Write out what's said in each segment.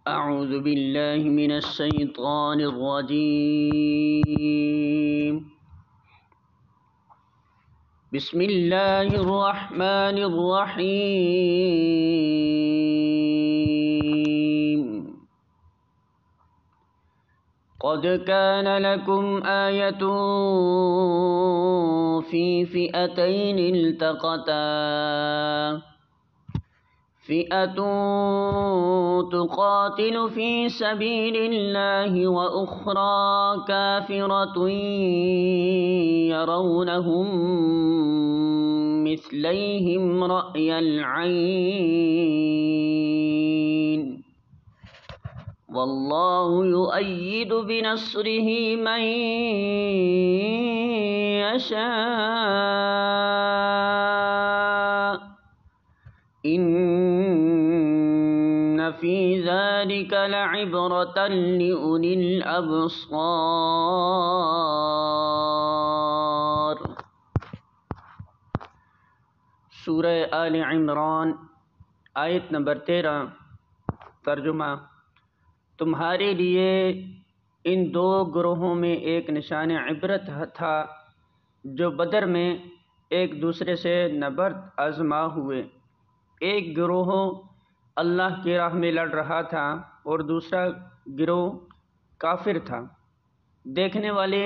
أعوذ بالله من الشيطان الرجيم. بسم الله الرحمن الرحيم. قد كان لكم آية في فئتين التقتا، فئة تقاتل في سبيل الله وأخرى كافرة يرونهم مثليهم رأي العين والله يؤيد بنصره من يشاء إن في ذلك لعبرة لأولي الأبصار. سورہ آل عمران آیت نمبر 13. ترجمہ: تمہارے لیے ان دو گروہوں میں ایک نشان عبرت تھا جو بدر میں ایک دوسرے سے نبرد آزما ہوئے. ایک گروہ اللہ کی راہ میں لڑ رہا تھا اور دوسرا گروہ کافر تھا. دیکھنے والے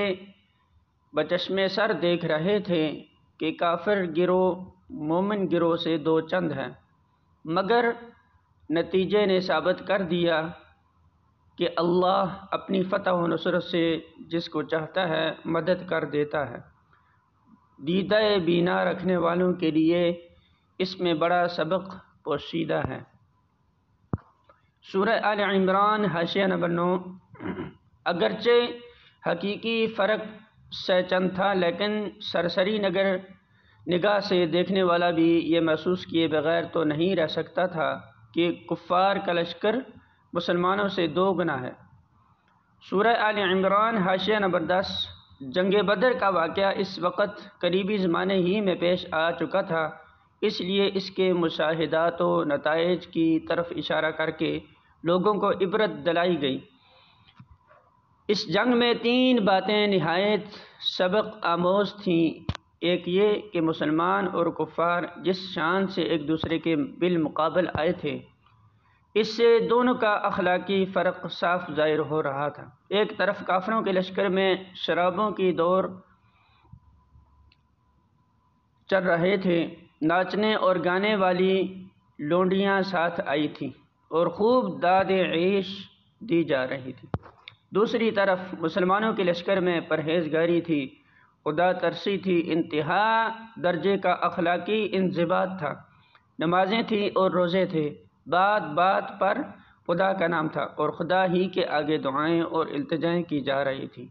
بچشمے سر دیکھ رہے تھے کہ کافر گروہ مومن گروہ سے دو چند ہیں، مگر نتیجے نے ثابت کر دیا کہ اللہ اپنی فتح و نصرت سے جس کو چاہتا ہے مدد کر دیتا ہے. دیدہ بینا رکھنے والوں کے لیے اس میں بڑا سبق پوشیدہ ہے. سورہ آل عمران حاشیہ نمبر 9. اگرچہ حقیقی فرق سے چند تھا، لیکن سرسری نگاہ سے دیکھنے والا بھی یہ محسوس کیے بغیر تو نہیں رہ سکتا تھا کہ کفار کا لشکر مسلمانوں سے 2 گنا ہے. سورہ آل عمران حاشیہ نمبر 10. جنگ بدر کا واقعہ اس وقت قریبی زمانے ہی میں پیش آ چکا تھا، اس لیے اس کے مشاہدات و نتائج کی طرف اشارہ کر کے لوگوں کو عبرت دلائی گئی. اس جنگ میں 3 باتیں نہایت سبق آموز تھیں. ایک یہ کہ مسلمان اور کفار جس شان سے ایک دوسرے کے بالمقابل آئے تھے، اس سے دونوں کا اخلاقی فرق صاف ظاہر ہو رہا تھا. ایک طرف کافروں کے لشکر میں شرابوں کی دور چل رہے تھے، ناچنے اور گانے والی لونڈیاں ساتھ آئی تھیں اور خوب داد عیش دی جا رہی تھی. دوسری طرف مسلمانوں کے لشکر میں پرہیزگاری تھی، خدا ترسی تھی، انتہا درجے کا اخلاقی انضباط تھا، نمازیں تھیں اور روزے تھے، بات بات پر خدا کا نام تھا اور خدا ہی کے آگے دعائیں اور التجائیں کی جا رہی تھی.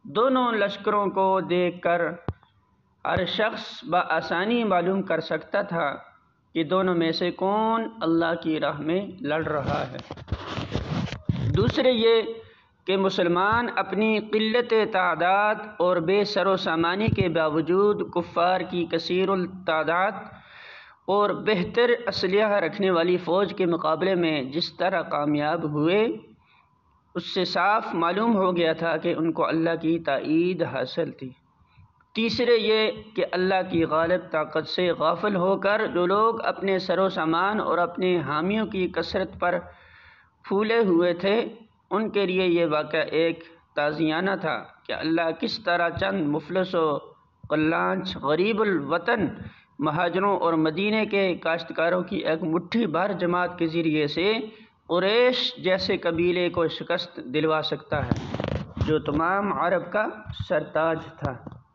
دونوں لشکروں کو دیکھ کر ہر شخص بآسانی معلوم کر سکتا تھا کہ دونوں میں سے کون اللہ کی راہ میں لڑ رہا ہے. دوسرے یہ کہ مسلمان اپنی قلت تعداد اور بے سر و سامانی کے باوجود کفار کی کثیر التعداد اور بہتر اسلحہ رکھنے والی فوج کے مقابلے میں جس طرح کامیاب ہوئے، اس سے صاف معلوم ہو گیا تھا کہ ان کو اللہ کی تائید حاصل تھی. تیسرے یہ کہ اللہ کی غالب طاقت سے غافل ہو کر جو لوگ اپنے سر و سامان اور اپنے حامیوں کی کثرت پر پھولے ہوئے تھے، ان کے لیے یہ واقعہ ایک تعزیانہ تھا کہ اللہ کس طرح چند مفلس و قلانچ غریب الوطن مہاجروں اور مدینے کے کاشتکاروں کی ایک مٹھی بھر جماعت کے ذریعے سے قریش جیسے قبیلے کو شکست دلوا سکتا ہے جو تمام عرب کا سرتاج تھا.